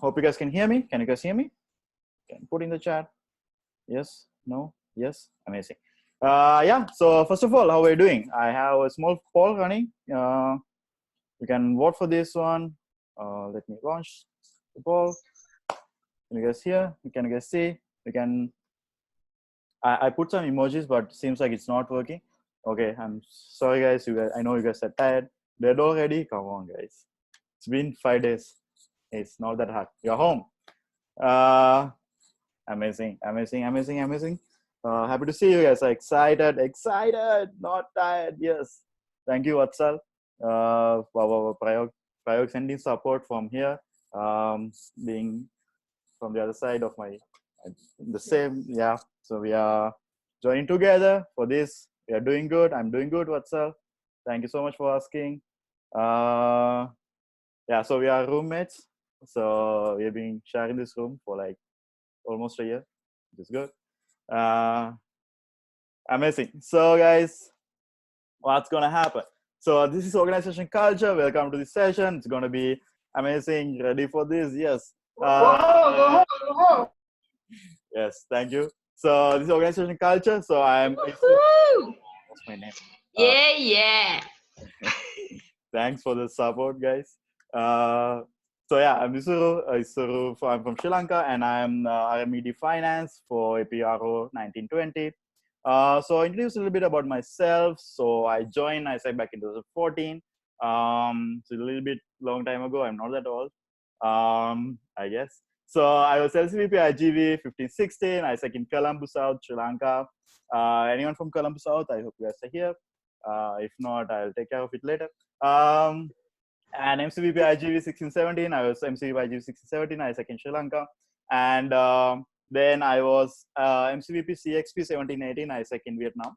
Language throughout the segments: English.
Hope you guys can hear me. Can you guys hear me? Can put in the chat. Yes, no, yes, amazing. Yeah, so first of all, how are you doing? I have a small poll running. You can vote for this one. Let me launch the poll. Can you guys hear? Can you guys see? You can. I put some emojis, but seems like it's not working. Okay, I'm sorry, guys. You guys, I know you guys are tired. Dead already. Come on, guys. It's been 5 days. It's not that hard. You're home. Amazing, amazing, amazing, amazing. Happy to see you guys. Excited, excited, not tired. Yes. Thank you, Vatsal. Prayog sending support from here. Being from the other side of my, the same, yeah. So we are joining together for this. We are doing good. I'm doing good, Vatsal. Thank you so much for asking. Yeah, so we are roommates. So we've been sharing this room for like almost a year, which is good. Amazing. So guys, what's gonna happen? So this is organization culture. Welcome to this session. It's gonna be amazing. Ready for this? Yes. Yes, thank you. So this is organization culture. So I'm. What's my name? Yeah. Thanks for the support, guys. So yeah, I'm Isuru. I'm from Sri Lanka, and I'm RMED Finance for APRO 1920. So I'll introduce a little bit about myself. So I joined ISAC back in 2014. So a little bit long time ago. I'm not that old, I guess. So I was LCVP IGV 1516, ISAC in Colombo South, Sri Lanka. Anyone from Colombo South? I hope you guys are here. If not, I'll take care of it later. And MCVP IGV 1617, I was MCVP IGV 1617, ISAC in Sri Lanka. And then I was MCVP CXP 1718, ISAC in Vietnam.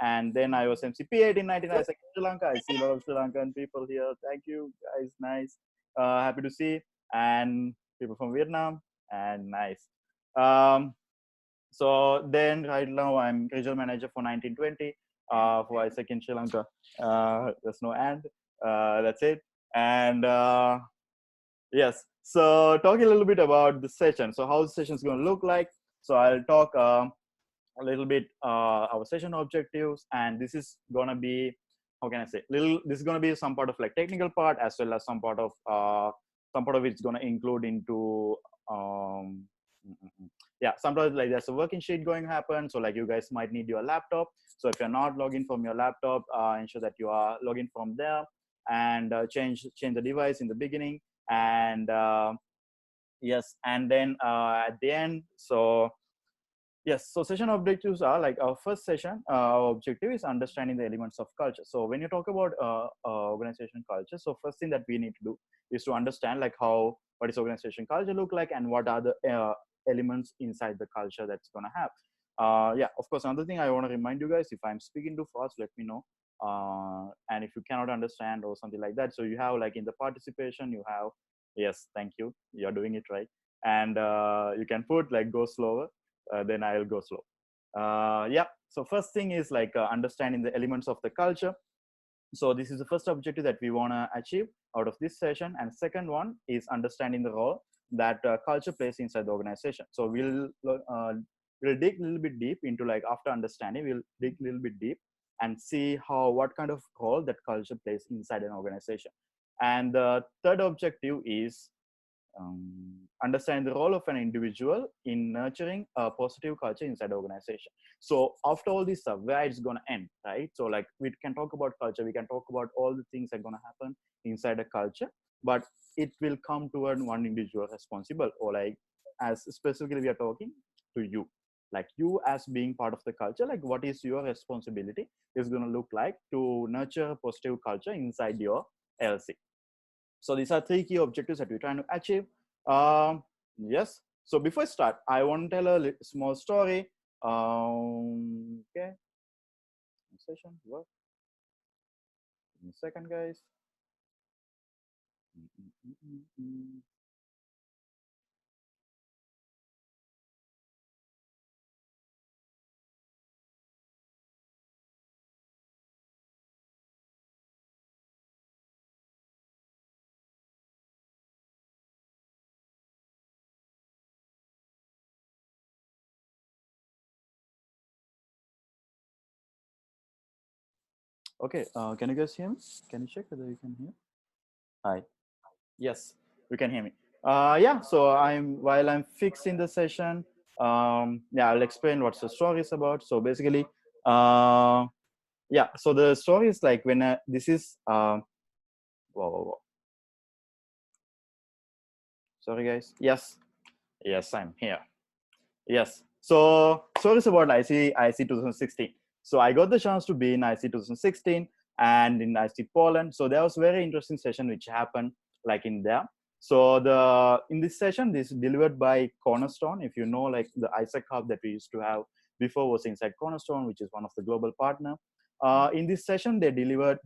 And then I was MCP 1819, ISAC in Sri Lanka. I see a lot of Sri Lankan people here. Thank you, guys. Nice. Happy to see. And people from Vietnam. And nice. So then right now I'm regional manager for 1920 for ISAC in Sri Lanka. There's no and. That's it. And yes, so talking a little bit about the session. So how the session is going to look like. So I'll talk a little bit our session objectives, and this is going to be, how can I say, this is going to be some part of like technical part, as well as some part of it's going to include into yeah, sometimes like there's a working sheet going to happen. So like you guys might need your laptop. So if you're not logging from your laptop, ensure that you are logging from there, and change the device in the beginning. And yes, and then at the end, so yes, so session objectives are like our first session, our objective is understanding the elements of culture. So when you talk about organization culture, so first thing that we need to do is to understand like what is organization culture look like, and what are the elements inside the culture that's going to have. Yeah, of course, another thing I want to remind you guys, if I'm speaking too fast, let me know. And if you cannot understand or something like that, so you have like in the participation, you have, yes, thank you, you're doing it right. And you can put like go slower, then I'll go slow. Yeah, so first thing is like understanding the elements of the culture. So this is the first objective that we want to achieve out of this session. And second one is understanding the role that culture plays inside the organization. So we'll dig a little bit deep into, like, after understanding, we'll dig a little bit deep and see what kind of role that culture plays inside an organization. And the third objective is understand the role of an individual in nurturing a positive culture inside the organization. So after all this stuff, where it's going to end, right? So like we can talk about culture, we can talk about all the things that are going to happen inside a culture, but it will come toward one individual responsible, or like, as specifically we are talking to you, like you as being part of the culture, like what is your responsibility is going to look like to nurture a positive culture inside your LC. So these are 3 key objectives that we're trying to achieve. Yes. So before I start, I want to tell a small story. Okay. Session work. Give me a second, guys. Okay, can you guys hear me? Can you check whether you can hear? Hi. Yes, we can hear me. Yeah, so while I'm fixing the session, yeah, I'll explain what the story is about. So basically, uh, yeah, so the story is like when this is, whoa, whoa, whoa. Sorry guys. Yes, yes, I'm here. Yes. So stories about IC 2016. So I got the chance to be in IC 2016 and in IC Poland. So there was very interesting session which happened like in there. So the in this session, this is delivered by Cornerstone. If you know, like the Isaac Hub that we used to have before was inside Cornerstone, which is one of the global partner. In this session, they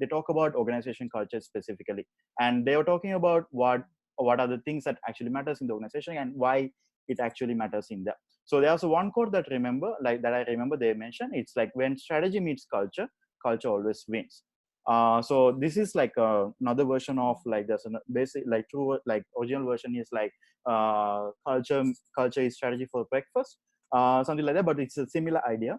talk about organization culture specifically, and they were talking about what are the things that actually matters in the organization and why it actually matters in there. So there's one quote that I remember they mentioned. It's like when strategy meets culture, culture always wins. So this is like another version of like there's a basic like true like original version is like culture is strategy for breakfast, something like that. But it's a similar idea.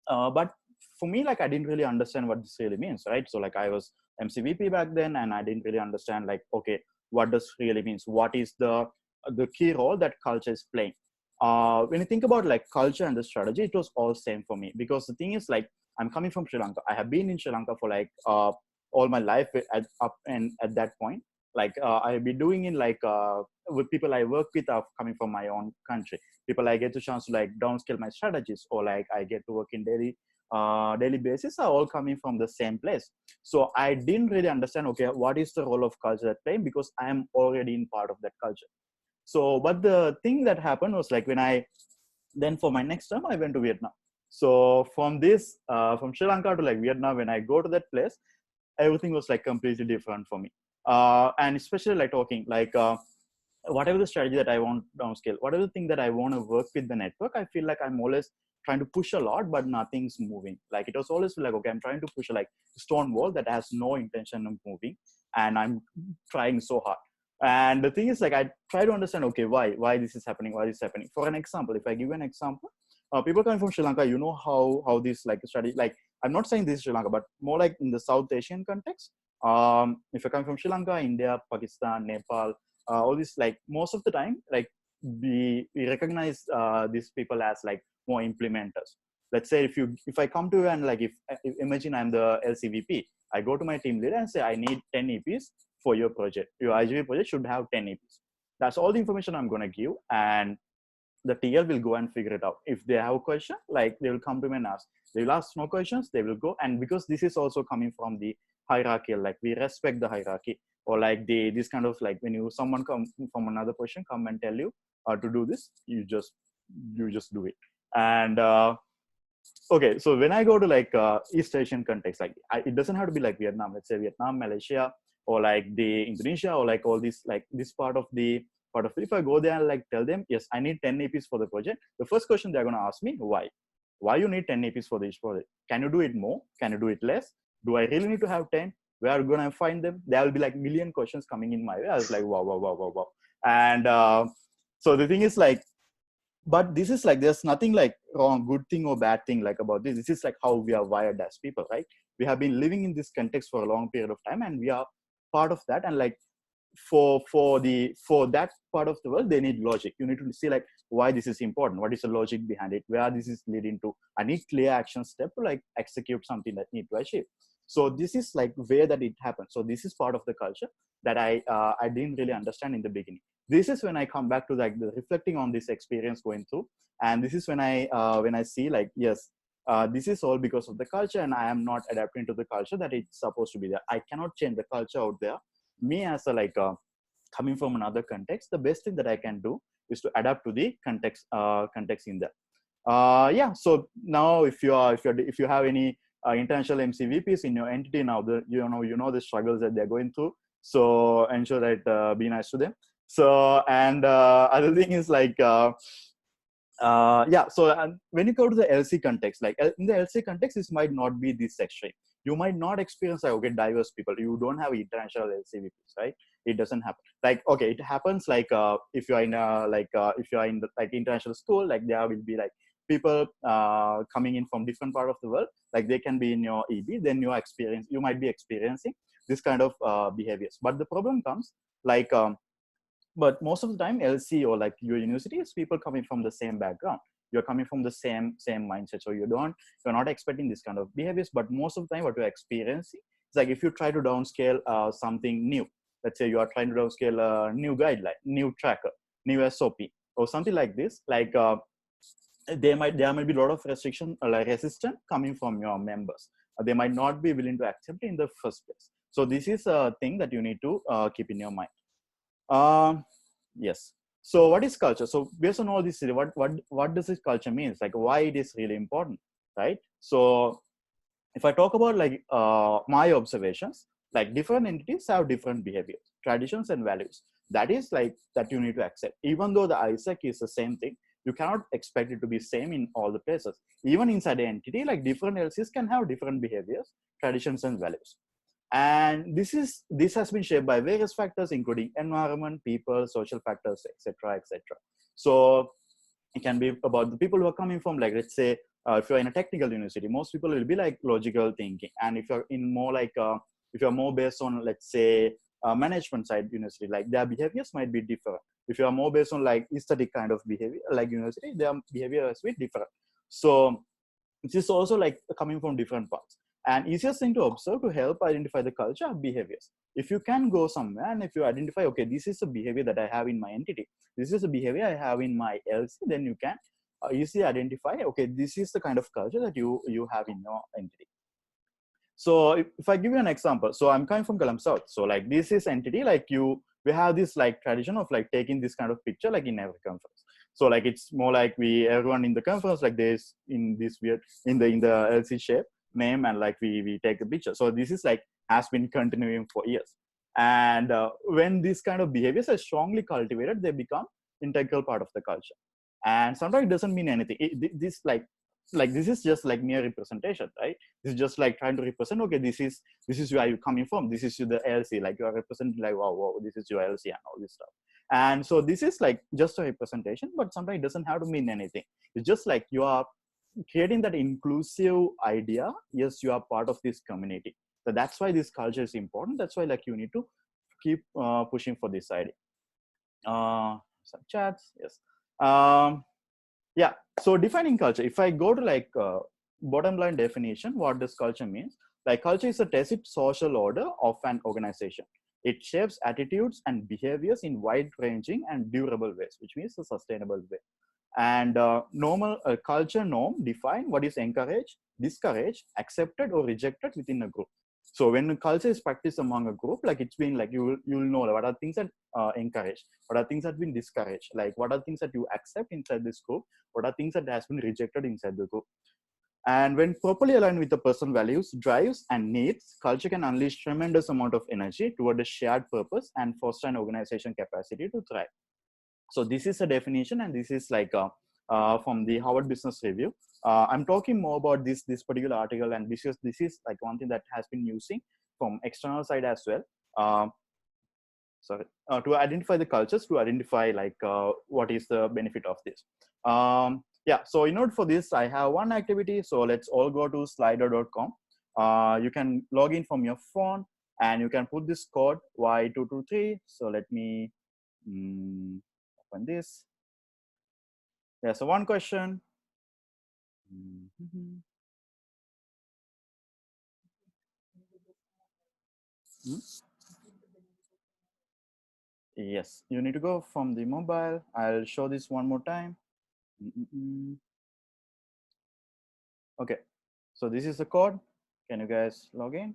But for me, like I didn't really understand what this really means, right? So like I was MCVP back then, and I didn't really understand like okay, what does really means? What is the key role that culture is playing? When you think about like culture and the strategy, it was all same for me because the thing is like I'm coming from Sri Lanka. I have been in Sri Lanka for like all my life up and at that point. Like I've been doing in like with people I work with are coming from my own country. People I get the chance to like downscale my strategies or like I get to work in daily basis are all coming from the same place. So I didn't really understand okay what is the role of culture at play because I am already in part of that culture. So but the thing that happened was like when I then for my next term I went to Vietnam. So from this from Sri Lanka to like Vietnam, when I go to that place, everything was like completely different for me. And especially like talking like whatever the strategy that I want downscale, whatever the thing that I want to work with the network, I feel like I'm always trying to push a lot, but nothing's moving. Like it was always like, okay, I'm trying to push a like stone wall that has no intention of moving, and I'm trying so hard. And the thing is, like, I try to understand, okay, why this is happening, why this is happening. For an example, if I give you an example, people coming from Sri Lanka, you know how this like strategy, like I'm not saying this is Sri Lanka, but more like in the South Asian context. If you're coming from Sri Lanka, India, Pakistan, Nepal, all this like most of the time like we recognize these people as like more implementers. Let's say if I come to you and like if imagine I'm the LCVP, I go to my team leader and say I need 10 EPs for your project. Your IGV project should have 10 EPs. That's all the information I'm going to give, and the TL will go and figure it out. If they have a question, like they will come to me and ask. They will ask no questions, they will go. And because this is also coming from the hierarchy, like we respect the hierarchy, or like this kind of like when you someone come from another position come and tell you to do this, you just do it. And okay, so when I go to like East Asian context, like it doesn't have to be like Vietnam. Let's say Vietnam, Malaysia, or like the Indonesia, or like all this like this part of it. If I go there and like tell them, yes, I need 10 APs for the project, the first question they're gonna ask me, why you need 10 APs for this project? Can you do it more? Can you do it less? Do I really need to have 10? Where are you gonna find them? There will be like million questions coming in my way. I was like, wow, wow, wow, wow, wow. And so the thing is like, but this is like there's nothing like wrong good thing or bad thing like about this is like how we are wired as people, right? We have been living in this context for a long period of time, and we are part of that. And like for that part of the world, they need logic. You need to see like why this is important, what is the logic behind it, where this is leading to. I need clear action step to like execute something that need to achieve. So this is like where that it happens. So this is part of the culture that I didn't really understand in the beginning. This is when I come back to like the reflecting on this experience going through, and this is when I see like yes, this is all because of the culture, and I am not adapting to the culture that it's supposed to be there. I cannot change the culture out there. Me as a like coming from another context, the best thing that I can do is to adapt to the context in there. Yeah. So now if you have any international MCVPs in your entity now, you know the struggles that they're going through. So ensure that be nice to them. So and other thing is like yeah. So when you go to the LC context, like in the LC context, this might not be this extreme. You might not experience like okay diverse people. You don't have international LCVPs, right? It doesn't happen. Like okay, it happens like if you're in if you're in the, like international school, like there will be like people coming in from different part of the world, like they can be in your EB, then you might be experiencing this kind of behaviors. But the problem comes like, but most of the time LC or like your university is people coming from the same background. You're coming from the same mindset, so you're not expecting this kind of behaviors. But most of the time what you're experiencing is like, if you try to downscale something new, let's say you are trying to downscale a new guideline, new tracker, new SOP, or something like this, like there might be a lot of restriction like resistance coming from your members. They might not be willing to accept it in the first place. So this is a thing that you need to keep in your mind. Yes. So what is culture? So based on all this, what does this culture means? Like why it is really important, right? So if I talk about like my observations, like different entities have different behaviors, traditions, and values. That is like that you need to accept. Even though the ISAC is the same thing, you cannot expect it to be same in all the places. Even inside the entity, like different LCs can have different behaviors, traditions, and values. And this has been shaped by various factors, including environment, people, social factors, etc., etc. So it can be about the people who are coming from, like, let's say if you're in a technical university, most people will be like logical thinking. And if you're in more like if you're more based on, let's say, management side university, like their behaviors might be different. If you're more based on like aesthetic kind of behavior like university, their behavior is bit different. So this is also like coming from different parts. And easiest thing to observe to help identify the culture of behaviors. If you can go somewhere and if you identify, okay, this is a behavior that I have in my entity, this is a behavior I have in my LC, then you can easily identify, okay, this is the kind of culture that you have in your entity. So if I give you an example, so I'm coming from Kalam South. So like this is entity, like we have this like tradition of like taking this kind of picture like in every conference. So like it's more like everyone in the conference like this in this weird in the LC shape name, and like we take a picture. So this is like has been continuing for years. And when this kind of behaviors are strongly cultivated, they become integral part of the culture. And sometimes it doesn't mean anything. This like this is just like mere representation, right? This is just like trying to represent, okay, this is where you're coming from, this is the LC, like you are representing like, wow, this is your LC and all this stuff. And so this is like just a representation, but sometimes it doesn't have to mean anything. It's just like you are creating that inclusive idea. Yes, you are part of this community. So that's why this culture is important. That's why like you need to keep pushing for this idea. Some chats, yes. Yeah, so defining culture, if I go to like bottom line definition, what does culture means? Like culture is a tacit social order of an organization. It shapes attitudes and behaviors in wide ranging and durable ways, which means a sustainable way. And normal culture norm define what is encouraged, discouraged, accepted, or rejected within a group. So when culture is practiced among a group, like it's been like you'll know what are things that encouraged, what are things that have been discouraged, like what are things that you accept inside this group, what are things that has been rejected inside the group. And when properly aligned with the person's values, drives, and needs, culture can unleash tremendous amount of energy toward a shared purpose and foster an organization capacity to thrive. So this is a definition, and this is like from the Harvard Business Review. I'm talking more about this particular article, and this is like one thing that has been using from external side as well. To identify the cultures, to identify like what is the benefit of this. Yeah, so in order for this, I have one activity. So let's all go to slido.com. You can log in from your phone, and you can put this code Y223. So let me open this. Yeah, so one question. Mm-hmm. Yes, you need to go from the mobile. I'll show this one more time. Okay, so this is the code. Can you guys log in?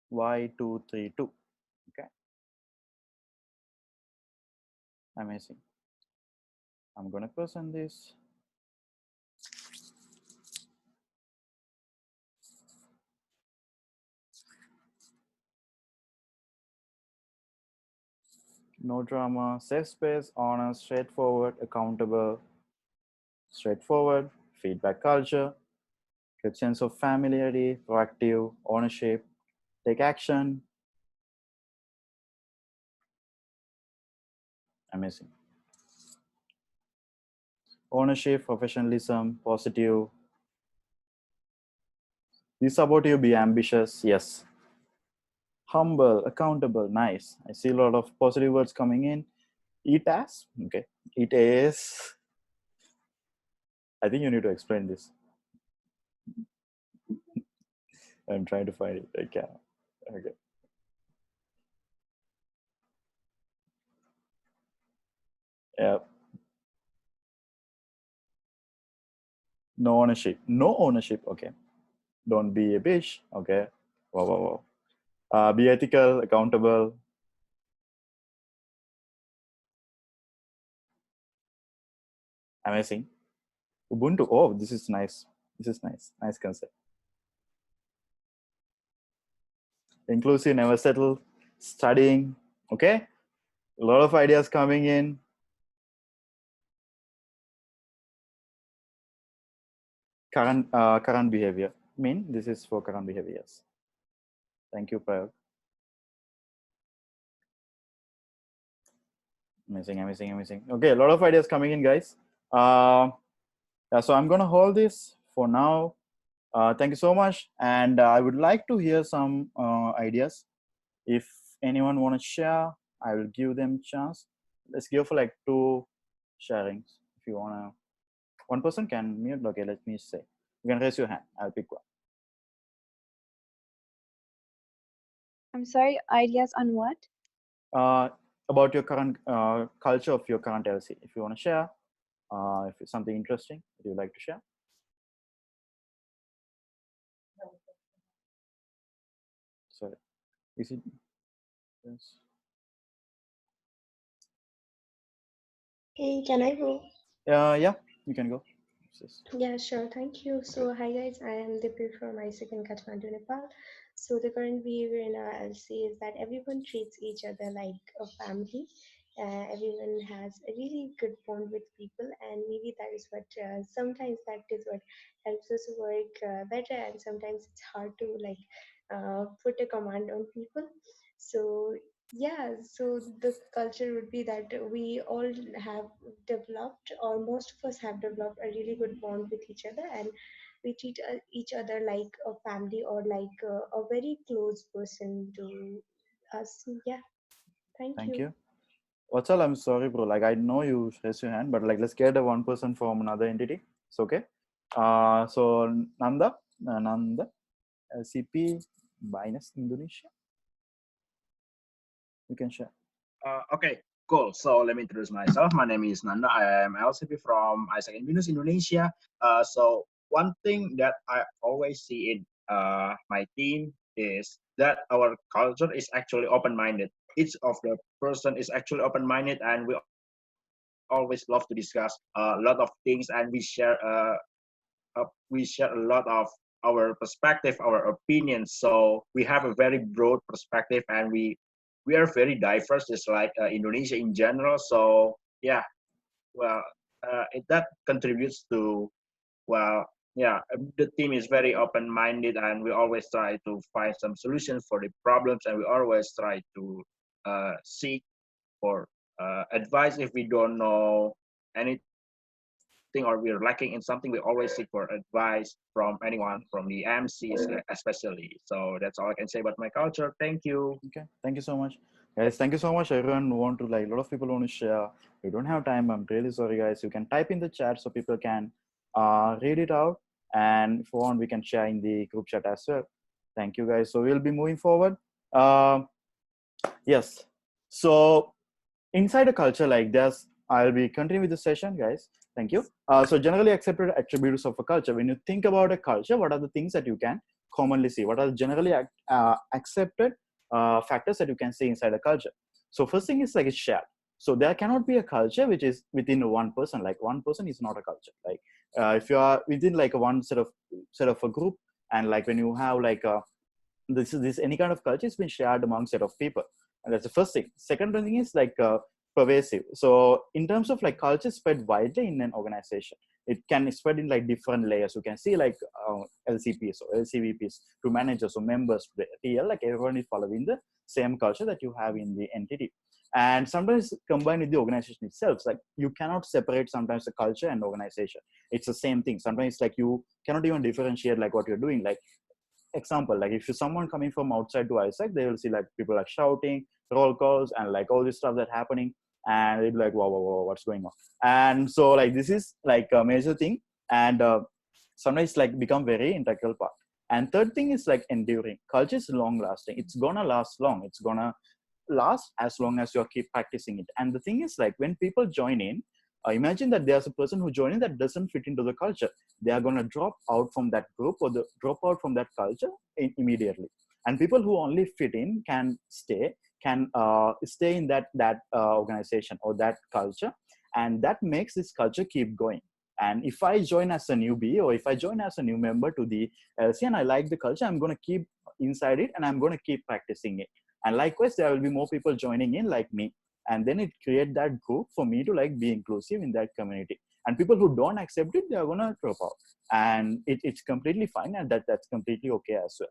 Y232. Okay, amazing. I'm gonna present this. No drama, safe space, honest, straightforward, accountable. straightforward, feedback culture, good sense of familiarity, proactive, ownership, take action. Amazing. Ownership, professionalism, positive. Be supportive, be ambitious. Yes. Humble, accountable, nice. I see a lot of positive words coming in. Eat as, okay. Eat as. I think you need to explain this. I'm trying to find it. I can't. Okay. Yeah. No ownership. No ownership. Okay. Don't be a bitch. Okay. Wow, wow, wow. Be ethical, accountable. Amazing. Ubuntu. Oh, this is nice. This is nice. Nice concept. Inclusive, never settle. Studying. Okay. A lot of ideas coming in. Current behavior. This is for current behaviors. Thank you, Prayag. Amazing, amazing, amazing. Okay, a lot of ideas coming in, guys. Yeah, so I'm gonna hold this for now. Thank you so much, and I would like to hear some ideas. If anyone want to share, I will give them chance. Let's go for like 2 sharings. If you wanna, one person can mute. Okay, let me say. You can raise your hand. I'll pick one. I'm sorry, ideas on what? About your current culture of your current LC. If you want to share, if it's something interesting that you'd like to share. Sorry, is it? Yes. Hey, can I go? Yeah, you can go. Yeah, sure. Thank you. So, hi guys, I am Dipi from ISIC in Kathmandu, Nepal. So, the current behavior in our LC is that everyone treats each other like a family. Everyone has a really good bond with people, and maybe that is what sometimes that is what helps us work better, and sometimes it's hard to like put a command on people. So, yeah, so the culture would be that we all have developed, or most of us have developed, a really good bond with each other, and we treat each other like a family, or like a very close person to us. Yeah, thank Thank you. you. What's all? I'm sorry, bro. Like I know you raise your hand, but like let's get a one person from another entity. It's okay. So Nanda, LCP minus Indonesia. You can share. Okay, cool. So let me introduce myself. My name is Nanda. I am LCP from Isaac Indonesia. So one thing that I always see in my team is that our culture is actually open-minded. Each of the person is actually open-minded, and we always love to discuss a lot of things, and we share a lot of our perspective, our opinions. So we have a very broad perspective, and we are very diverse, just like Indonesia in general. So yeah, well, that contributes to, well, yeah, the team is very open-minded, and we always try to find some solutions for the problems, and we always try to seek for advice if we don't know anything or we're lacking in something. We always seek for advice from anyone, from the MCs especially. So that's all I can say about my culture. Thank you. Okay. Thank you so much, guys. Thank you so much. Everyone want to like a lot of people want to share. We don't have time. I'm really sorry, guys. You can type in the chat so people can read it out, and if you want, we can share in the group chat as well. Thank you, guys. So we'll be moving forward. Yes. So inside a culture like this, I'll be continuing with the session, guys. Thank you. So generally accepted attributes of a culture. When you think about a culture, what are the things that you can commonly see? What are the generally accepted factors that you can see inside a culture? So first thing is like it's shared. So there cannot be a culture which is within one person. Like one person is not a culture. Like if you are within like one set of a group, and like when you have like this any kind of culture, it's been shared among set of people, and that's the first thing. Second thing is like pervasive. So in terms of like culture spread widely in an organization, it can spread in like different layers. You can see like LCPs or LCVPs to managers or members to the TL, like everyone is following the same culture that you have in the entity. And sometimes combined with the organization itself, like you cannot separate sometimes the culture and organization. It's the same thing. Sometimes like you cannot even differentiate like what you're doing. Like example, like if you're someone coming from outside to ISAC, they will see like people like shouting, roll calls, and like all this stuff that happening, and they'll be like, whoa, whoa, whoa, what's going on? And so like this is like a major thing, and sometimes like become very integral part. And third thing is like enduring. Culture is long lasting. It's gonna last long. It's gonna last as long as you keep practicing it. And the thing is like when people join in, imagine that there's a person who join in that doesn't fit into the culture. They are going to drop out from that group or drop out from that culture immediately. And people who only fit in can stay in that organization or that culture, and that makes this culture keep going. And if I join as a newbie or if I join as a new member to the LC and I like the culture, I'm going to keep inside it and I'm going to keep practicing it. And likewise, there will be more people joining in like me. And then it create that group for me to like be inclusive in that community. And people who don't accept it, they are going to drop out. And it's completely fine. And that's completely okay as well.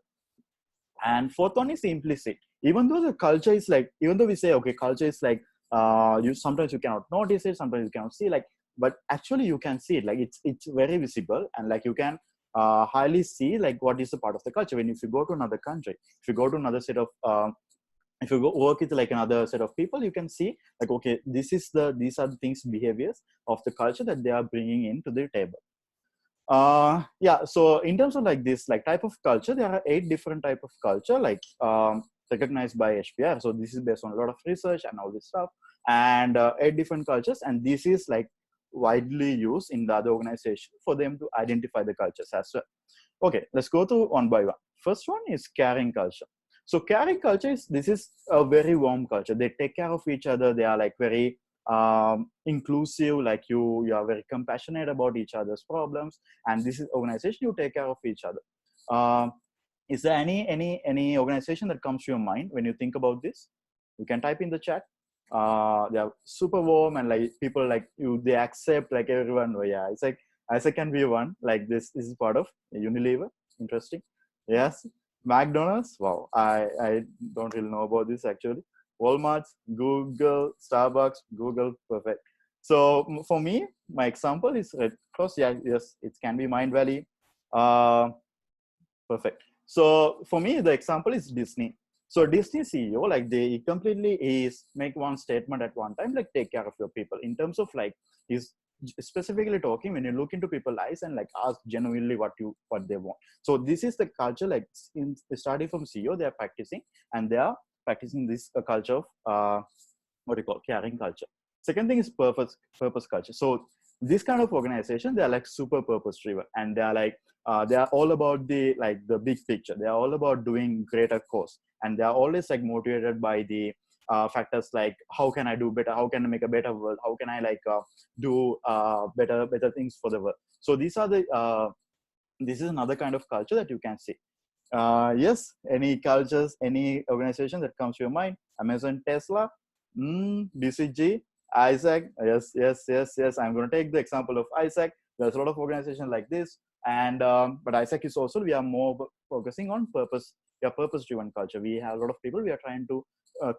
And fourth one is implicit. Even though the culture is like, even though we say, okay, culture is like, sometimes you cannot notice it, sometimes you cannot see, like, but actually you can see it, like it's very visible, and like you can highly see like what is the part of the culture. When if you go to another country, if you go to another set of if you go work with like another set of people, you can see like, okay, these are the things, behaviors of the culture that they are bringing into the table. Yeah, so in terms of like this like type of culture, there are 8 different type of culture like recognized by HBR. So this is based on a lot of research and all this stuff, and 8 different cultures, and this is like widely used in the other organization for them to identify the cultures as well. Okay, let's go to one by one. First one is caring culture. So caring culture this is a very warm culture. They take care of each other. They are like very inclusive, like you are very compassionate about each other's problems, and this is organization you take care of each other. Is there any organization that comes to your mind when you think about this? You can type in the chat. They are super warm, and like people like you, they accept like everyone. Oh yeah, it's like ISAC can be one. Like this is part of Unilever. Interesting. Yes. McDonald's. Wow, I don't really know about this actually. Walmart, Google, Starbucks, Google, perfect. So for me, my example is Red Cross. Yeah, yes, it can be Mind Valley. Perfect. So for me, the example is Disney. So Disney CEO, like they completely is make one statement at one time, like take care of your people in terms of like is specifically talking when you look into people's eyes and like ask genuinely what they want. So this is the culture, like starting from CEO, they are practicing, and they are practicing this culture of what do you call caring culture. Second thing is purpose culture. So this kind of organization, they are like super purpose driven, and they are like they are all about the big picture. They are all about doing greater cause, and they are always like motivated by the factors like how can I do better, how can I make a better world, how can I like do better things for the world. So these are the this is another kind of culture that you can see. Yes, any cultures, any organization that comes to your mind? Amazon, Tesla, BCG, ISAC. Yes. I'm going to take the example of ISAC. There's a lot of organizations like this, and but ISAC is also, we are more focusing on purpose. We are purpose-driven culture. We have a lot of people. We are trying to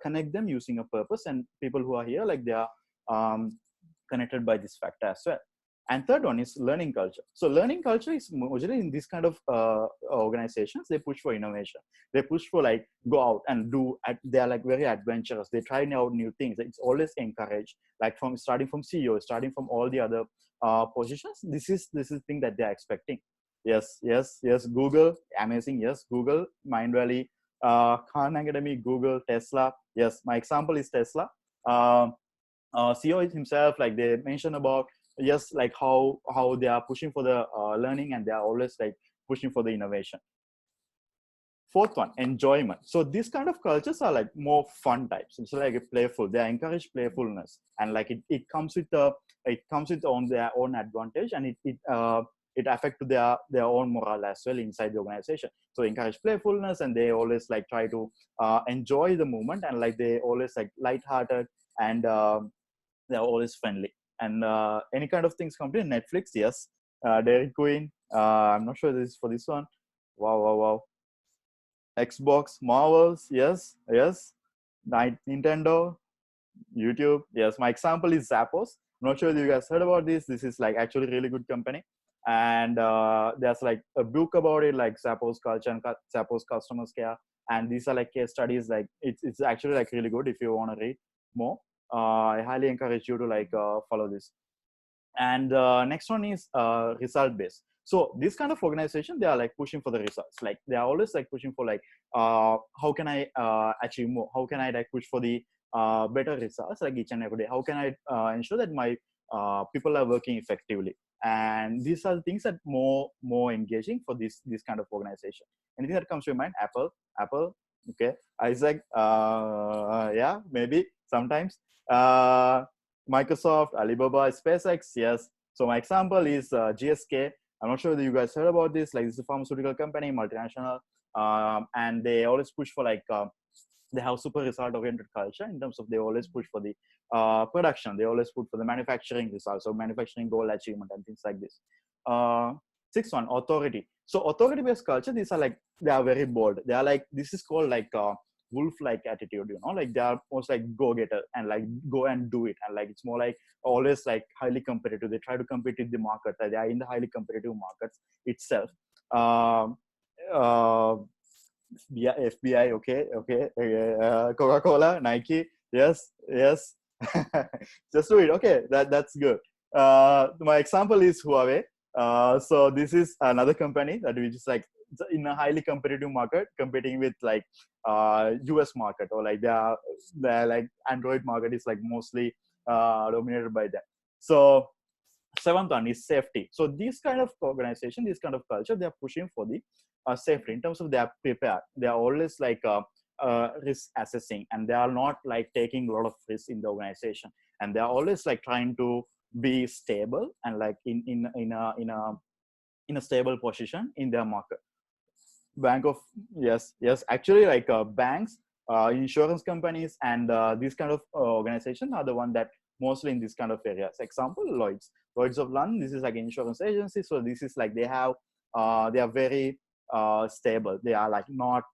connect them using a purpose, and people who are here, like they are connected by this factor as well. And third one is learning culture. So learning culture is usually in this kind of organizations, they push for innovation. They push for like go out and do, they are like very adventurous. They try out new things. It's always encouraged, like from starting from CEO, starting from all the other positions. This is the thing that they're expecting. Yes. Google, amazing. Yes, Google, Mind Valley, Khan Academy, Google, Tesla. Yes, my example is Tesla. CEO himself, like they mentioned about, yes, like how they are pushing for the learning, and they are always like pushing for the innovation. Fourth one, enjoyment. So these kind of cultures are like more fun types. It's like a playful. They encourage playfulness, and like it comes with on their own advantage, and it affects their own morale as well inside the organization. So they encourage playfulness, and they always like try to enjoy the moment, and like they always like lighthearted, and They're always friendly. And any kind of things company, Netflix, yes. Dairy Queen, I'm not sure this is for this one. Wow, wow, wow. Xbox, Marvels, yes, yes. Nintendo, YouTube, yes. My example is Zappos. I'm not sure if you guys heard about this. This is like actually really good company, and there's like a book about it, like Zappos culture and Zappos customers care. And these are like case studies. Like it's actually like really good if you want to read more. I highly encourage you to like follow this. And next one is result based. So this kind of organization, they are like pushing for the results. Like they are always like pushing for like how can I achieve more, how can I like push for the better results like each and every day, how can I ensure that my people are working effectively. And these are the things that more engaging for this kind of organization. Anything that comes to your mind? Apple, okay. Isaac, yeah, maybe sometimes. Microsoft, Alibaba, SpaceX, yes. So my example is GSK. I'm not sure whether you guys heard about this. Like, this is a pharmaceutical company, multinational, and they always push for like they have super result-oriented culture in terms of they always push for the production. They always put for the manufacturing results, so manufacturing goal achievement and things like this. Sixth one, authority. So authority-based culture, these are like they are very bold. They are like this is called like wolf-like attitude, you know, like they are most like go-getter and like go and do it, and like it's more like always like highly competitive. They try to compete with the market. They are in the highly competitive markets itself. Um, uh, yeah, FBI, okay, okay, Coca-Cola, Nike, yes, yes, just do it. Okay, that's good. My example is Huawei. So this is another company that which is like in a highly competitive market, competing with like US market, or like they're like Android market is like mostly dominated by them. So seventh one is safety. So this kind of organization, this kind of culture, they are pushing for the safety in terms of they are prepared. They are always like risk assessing, and they are not like taking a lot of risk in the organization, and they are always like trying to be stable and like in a stable position in their market. Bank of yes, actually like banks, insurance companies, and these kind of organizations are the one that mostly in this kind of areas. Example, Lloyd's of London. This is like insurance agency, so this is like they are very stable. They are like not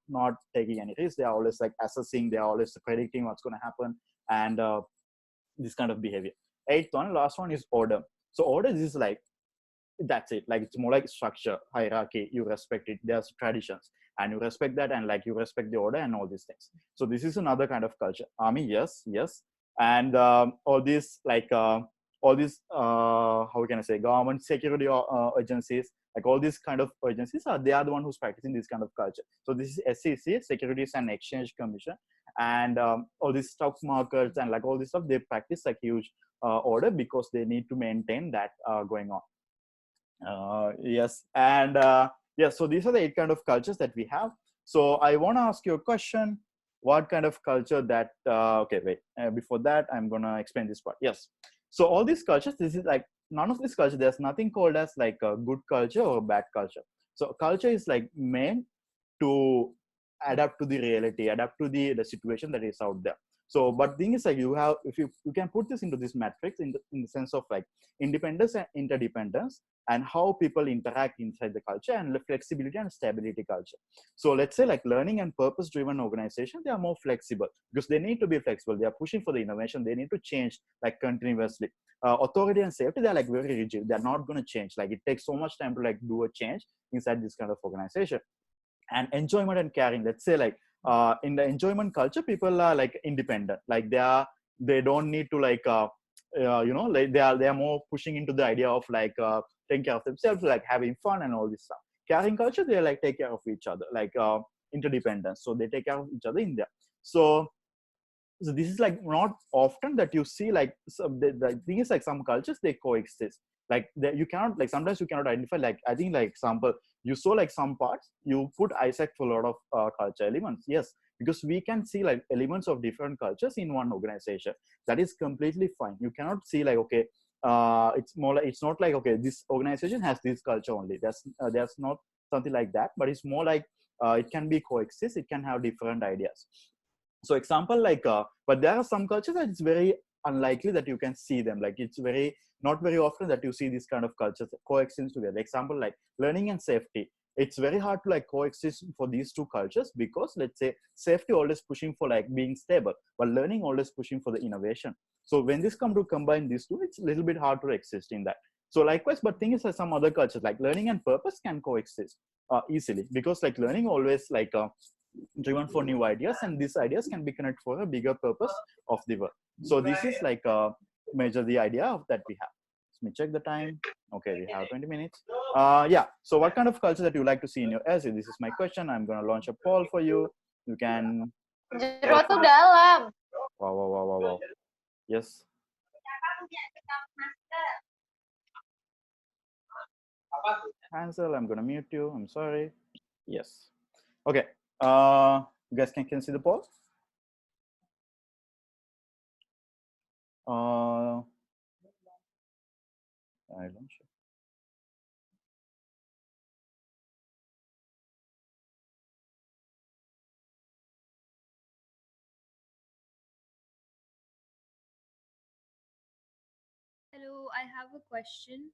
taking any risk. They are always like assessing. They are always predicting what's going to happen, and this kind of behavior. Eighth one, last one is order. So order is like that's it. Like it's more like structure, hierarchy. You respect it. There's traditions, and you respect that, and like you respect the order and all these things. So this is another kind of culture. Army, yes, yes, and all these like all these how can I say, government security agencies, like all these kind of agencies they are the one who's practicing this kind of culture. So this is SEC, Securities and Exchange Commission, and all these stock markets and like all this stuff, they practice like huge order because they need to maintain that going on. Yes, and yes, so these are the 8 kind of cultures that we have. So I want to ask you a question. What kind of culture that, okay, wait, before that, I'm going to explain this part. Yes. So all these cultures, this is like, none of this culture, there's nothing called as like a good culture or bad culture. So culture is like meant to adapt to the reality, adapt to the situation that is out there. So, but thing is like you have, if you can put this into this matrix in the sense of like independence and interdependence, and how people interact inside the culture, and the flexibility and stability culture. So let's say like learning and purpose driven organization, they are more flexible because they need to be flexible. They are pushing for the innovation. They need to change like continuously. Authority and safety, they're like very rigid. They're not going to change. Like it takes so much time to like do a change inside this kind of organization. And enjoyment and caring, let's say like in the enjoyment culture, people are like independent. Like they don't need to like you know, like they are more pushing into the idea of like taking care of themselves, like having fun and all this stuff. Caring culture, they like take care of each other, like interdependence. So they take care of each other in there. So this is like not often that you see like the thing is like some cultures, they coexist. Like you cannot, like sometimes you cannot identify, like I think like example, you saw like some parts you put Isaac for a lot of culture elements. Yes, because we can see like elements of different cultures in one organization. That is completely fine. You cannot see like, okay, it's more like, it's not like, okay, this organization has this culture only. There's not something like that, but it's more like it can be coexist. It can have different ideas. So example like but there are some cultures that it's very unlikely that you can see them. Like it's very not very often that you see these kind of cultures coexist together. Example like learning and safety. It's very hard to like coexist for these two cultures, because let's say safety always pushing for like being stable, but learning always pushing for the innovation. So when this come to combine these two, it's a little bit hard to exist in that. So likewise, but thing is that some other cultures like learning and purpose can coexist easily, because like learning always like driven for new ideas, and these ideas can be connected for a bigger purpose of the work. So this is like major the idea of that we have. Let me check the time. Okay, we have 20 minutes. Yeah, so what kind of culture that you like to see in your essay? This is my question. I'm going to launch a poll for you. You can Jero tuh dalam. wow. Yes. Hansel, I'm going to mute you. I'm sorry. Yes. Okay. You guys can see the poll? I don't sure. Hello, I have a question.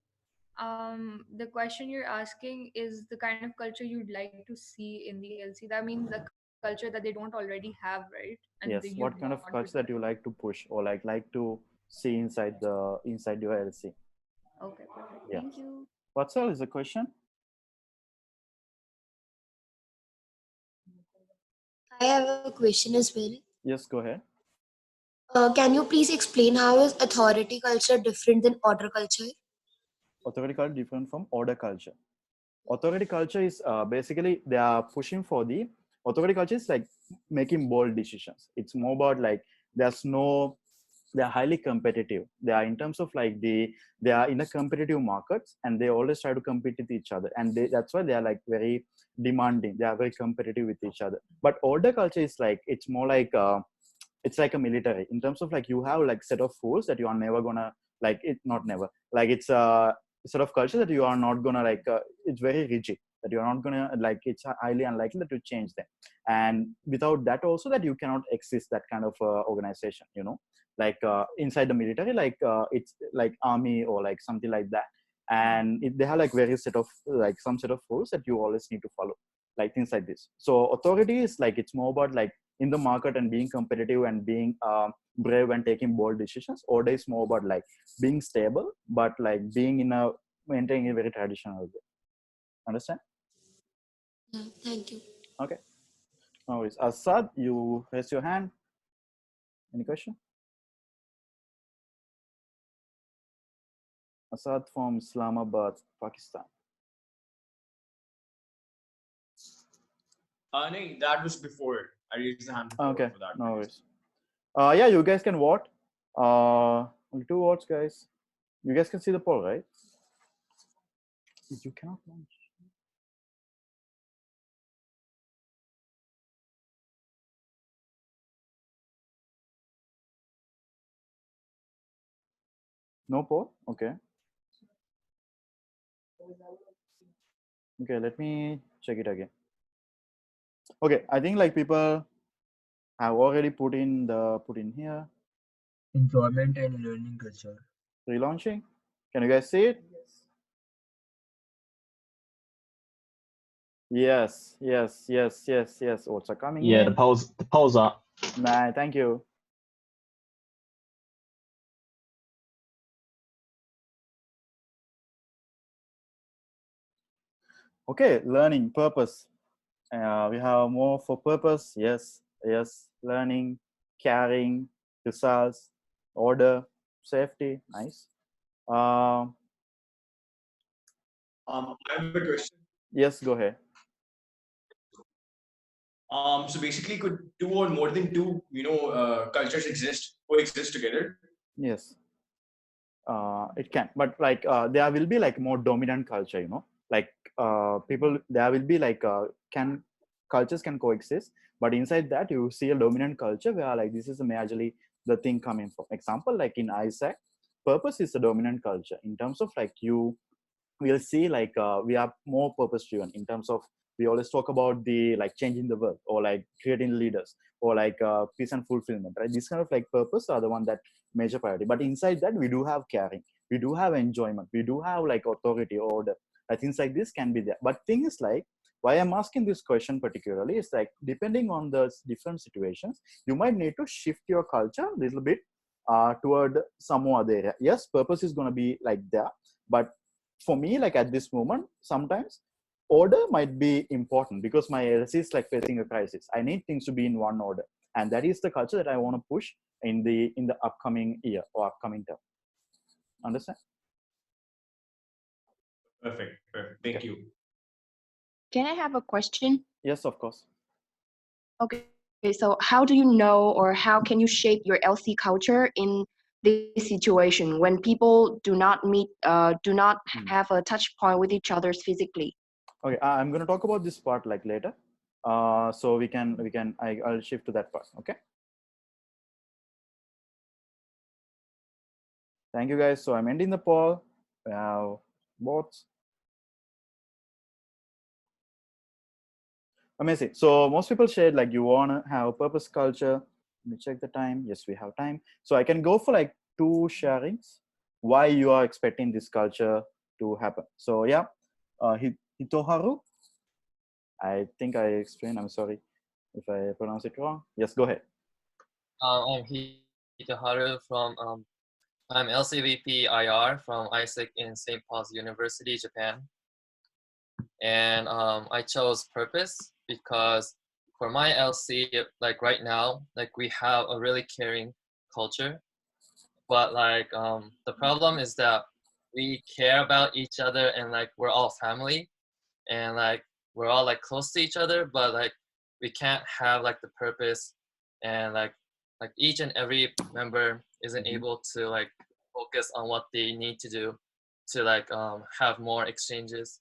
The question you're asking is the kind of culture you'd like to see in the LC. That means the culture that they don't already have, right? And Yes. you'd What kind of want to culture that you like to push or like to see inside your LC? Okay, perfect. Yeah. Thank you. What's all is the question? I have a question as well. Yes, go ahead. Can you please explain how is authority culture different than order culture? Authority culture different from order culture. Authority culture is basically they are pushing for the authority culture is like making bold decisions. It's more about like they're highly competitive. They are in terms of like they are in a competitive markets, and they always try to compete with each other, and that's why they are like very demanding. They are very competitive with each other. But order culture is like it's more like it's like a military in terms of like you have like set of rules that you are never gonna like it not never like it's a sort of culture that you are not gonna like it's very rigid, that you're not gonna like it's highly unlikely that you change them. And without that also that you cannot exist that kind of organization, you know, like inside the military, like it's like army or like something like that. And they have like various set of like some set of rules that you always need to follow, like things like this. So authority is like it's more about like in the market and being competitive and being brave and taking bold decisions. Order is more about like being stable, but like being in a maintaining a very traditional way. Understand? Yeah, thank you. Okay. No worries. Asad, you raise your hand. Any question? Asad from Islamabad, Pakistan. No, that was before. I raised the hand before Okay, for that. no worries. Yeah, you guys can vote. Only 2 votes, guys. You guys can see the poll, right? You cannot launch. No poll? Okay. Okay, let me check it again. Okay, I think like people have already put in here. Employment and learning culture. Relaunching. Can you guys see it? Yes. Votes are coming in. Yeah, the polls are. Nah, thank you. Okay, learning purpose. We have more for purpose. Yes. Learning, caring, results, order, safety. Nice. I have a question. Yes, go ahead. So basically, could 2 or more than 2, cultures coexist together? Yes. It can, but like there will be like more dominant culture, you know, like people there will be like cultures can coexist, but inside that you see a dominant culture where like this is majorly the thing coming from. Example like in Isaac, purpose is the dominant culture in terms of like you will see like we are more purpose driven in terms of we always talk about the like changing the world or like creating leaders or like peace and fulfillment, right? These kind of like purpose are the one that major priority. But inside that, we do have caring, we do have enjoyment, we do have like authority, order, things like this can be there. But thing is like, why I'm asking this question particularly is like, depending on the different situations, you might need to shift your culture a little bit toward some other area. Yes, purpose is going to be like there, but for me, like at this moment, sometimes order might be important because my LC is like facing a crisis. I need things to be in one order, and that is the culture that I want to push in the upcoming year or upcoming term. Understand? Perfect. Thank you. Can I have a question? Yes, of course. Okay, so how do you know or how can you shape your LC culture in this situation when people do not meet, do not have a touch point with each other physically? Okay, I'm going to talk about this part like later. So I'll shift to that part. Okay. Thank you guys. So I'm ending the poll. Votes. Amazing. So most people said like you want to have a purpose culture. Let me check the time. Yes, we have time. So I can go for like 2 sharings. Why you are expecting this culture to happen. So yeah, Hitoharu. I think I explained. I'm sorry if I pronounce it wrong. Yes, go ahead. I'm Hitoharu from I'm LCVP IR from ISEC in St. Paul's University, Japan. And I chose purpose because for my LC, like right now, like we have a really caring culture, but like the problem is that we care about each other and like we're all family and like we're all like close to each other, but like we can't have like the purpose and like each and every member isn't able to like focus on what they need to do to like have more exchanges.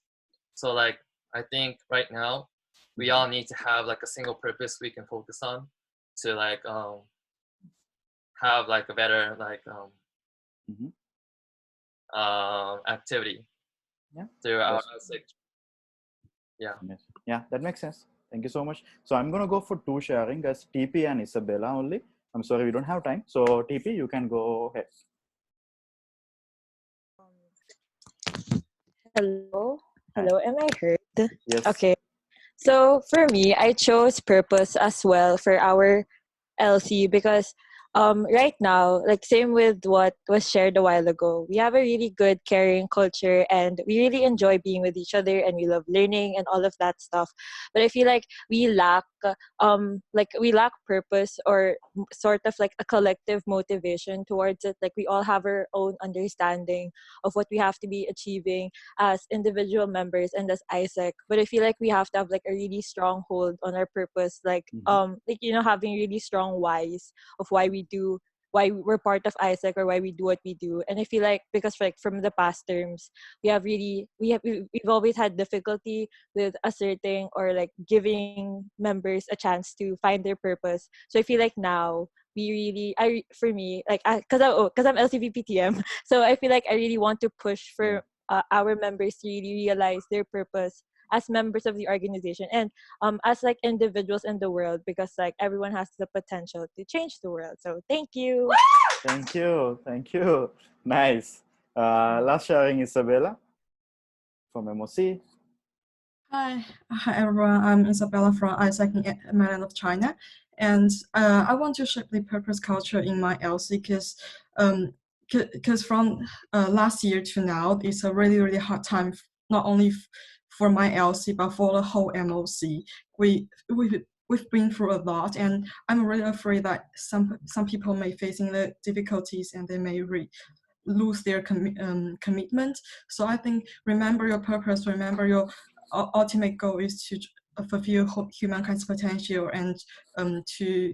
So like I think right now we all need to have like a single purpose we can focus on to like have like a better like activity through our yeah. Yeah, that makes sense. Thank you so much. So I'm gonna go for 2 sharing as TP and Isabella only. I'm sorry we don't have time. So TP, you can go ahead. Hello, am I heard? Yes. Okay. So for me, I chose purpose as well for our LC because right now, like same with what was shared a while ago, we have a really good caring culture and we really enjoy being with each other and we love learning and all of that stuff. But I feel like we lack purpose or sort of like a collective motivation towards it. Like we all have our own understanding of what we have to be achieving as individual members and as ISEC. But I feel like we have to have like a really strong hold on our purpose, like having really strong whys of why we're part of ISEC or why we do what we do. And I feel like because like from the past terms, we've always had difficulty with asserting or like giving members a chance to find their purpose. So I feel like now for me, like because I'm LCVPTM, so I feel like I really want to push for our members to really realize their purpose as members of the organization and as like individuals in the world, because like everyone has the potential to change the world. So thank you. Thank you. Nice. Last sharing, Isabella from MOC. Hi everyone. I'm Isabella from ISEC in mainland of China, and I want to shape the purpose culture in my LC because from last year to now, it's a really hard time, not only for my LC but for the whole MOC. We've been through a lot, and I'm really afraid that some people may facing the difficulties and they may lose their commitment. So I think remember your purpose, remember your ultimate goal is to fulfill humankind's potential and to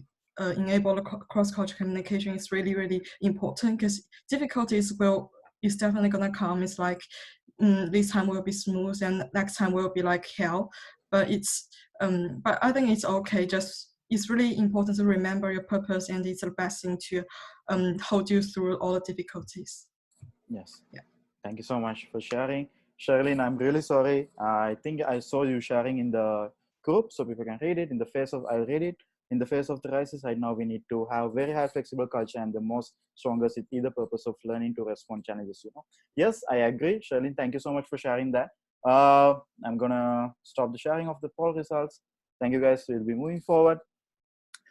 enable the cross-cultural communication is really important, because difficulties is definitely gonna come. It's like this time will be smooth and next time will be like hell, but I think it's okay. Just it's really important to remember your purpose, and it's the best thing to hold you through all the difficulties. Yes. Yeah. Thank you so much for sharing. Charlene, I'm really sorry. I think I saw you sharing in the group, so people can read it. In the face of, I'll read it. In the face of the crisis, right now we need to have very high flexible culture and the most strongest is either purpose of learning to respond challenges. Yes, I agree. Charlene, thank you so much for sharing that. I'm gonna stop the sharing of the poll results. Thank you guys. We'll be moving forward.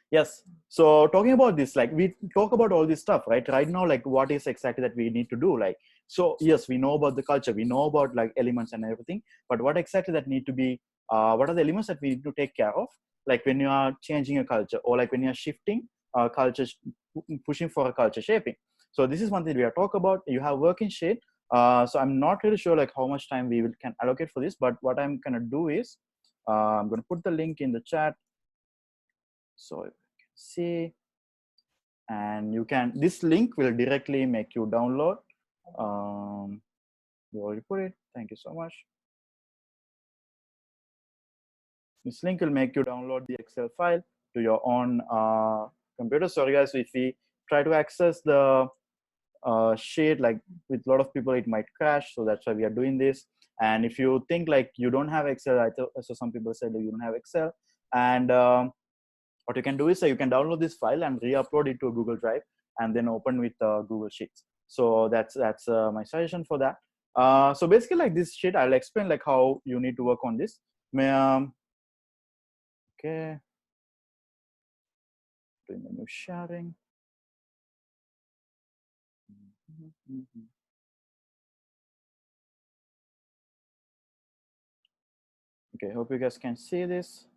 Yes. So talking about this, like we talk about all this stuff, right now, like what is exactly that we need to do, like, so yes, we know about the culture, we know about like elements and everything, but what exactly that need to be, what are the elements that we need to take care of, like when you are changing a culture or like when you are shifting culture, pushing for a culture shaping. So this is one thing we are talk about. You have working sheet. So I'm not really sure like how much time can allocate for this, but what I'm gonna do is I'm gonna put the link in the chat. So you can see, and you can, this link will directly make you download. You already put it. Thank you so much. This link will make you download the Excel file to your own computer. Sorry guys, if we try to access the sheet, like with a lot of people, it might crash. So that's why we are doing this. And if you think like you don't have Excel, so some people said that you don't have Excel, and what you can do is you can download this file and re-upload it to a Google Drive and then open with Google Sheets. So that's my suggestion for that. So basically like this sheet, I'll explain like how you need to work on this. Okay. Doing the new sharing. Okay, hope you guys can see this.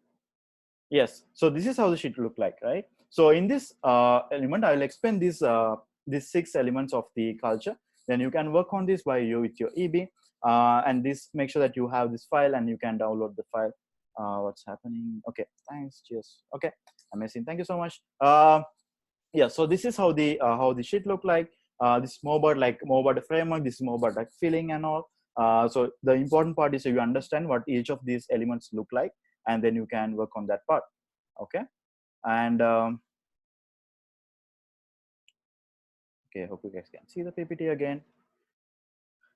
Yes, so this is how the sheet look like, right? So in this element, I will explain these 6 elements of the culture. Then you can work on this by you with your EB, and this, make sure that you have this file and you can download the file. What's happening? Okay, thanks. Cheers. Okay, amazing. Thank you so much. Yeah, so this is how the sheet look like. This is more about the framework. This is more about like feeling and all. So the important part is you understand what each of these elements look like, and then you can work on that part. Okay, and okay, hope you guys can see the PPT again.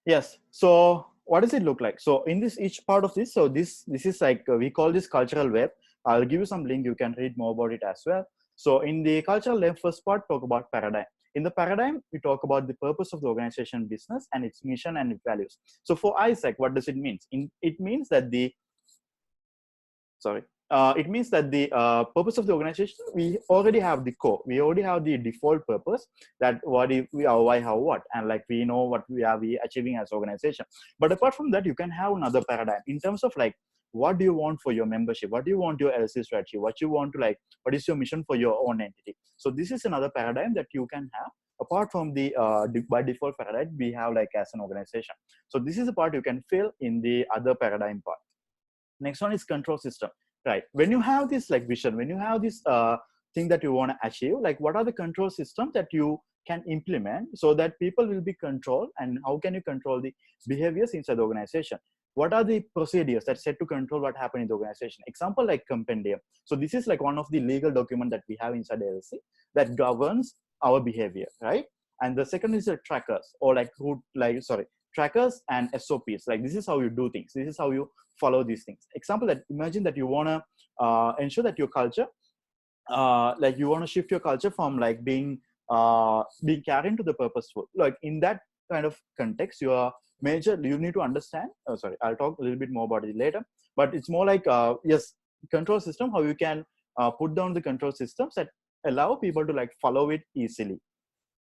Yes, so what does it look like? So in this, each part of this, so this is like we call this cultural web. I'll give you some link, you can read more about it as well. So in the cultural web, first part, talk about paradigm. In the paradigm, we talk about the purpose of the organization business and its mission and its values. So for ISAC, what does it mean? It means that the it means that the purpose of the organization, we already have the core, we already have the default purpose, that what if we are, why, how, what, and like we know what we are achieving as organization. But apart from that, you can have another paradigm in terms of like, what do you want for your membership, what do you want your LC strategy, what you want to like, what is your mission for your own entity. So this is another paradigm that you can have apart from the by default paradigm we have like as an organization. So this is the part you can fill in the other paradigm part. Next one is control system, right? When you have this like vision, when you have this thing that you want to achieve, like what are the control systems that you can implement so that people will be controlled, and how can you control the behaviors inside the organization? What are the procedures that set to control what happened in the organization? Example like compendium. So this is like one of the legal document that we have inside the LC that governs our behavior, right? And the second is the trackers, or like trackers and SOPs. Like this is how you do things. This is how you follow these things. Example, that imagine that you want to ensure that your culture, like you want to shift your culture from like being carried to the purposeful. Like in that kind of context, you need to understand. Oh, sorry, I'll talk a little bit more about it later. But it's more like yes, control system. How you can put down the control systems that allow people to like follow it easily.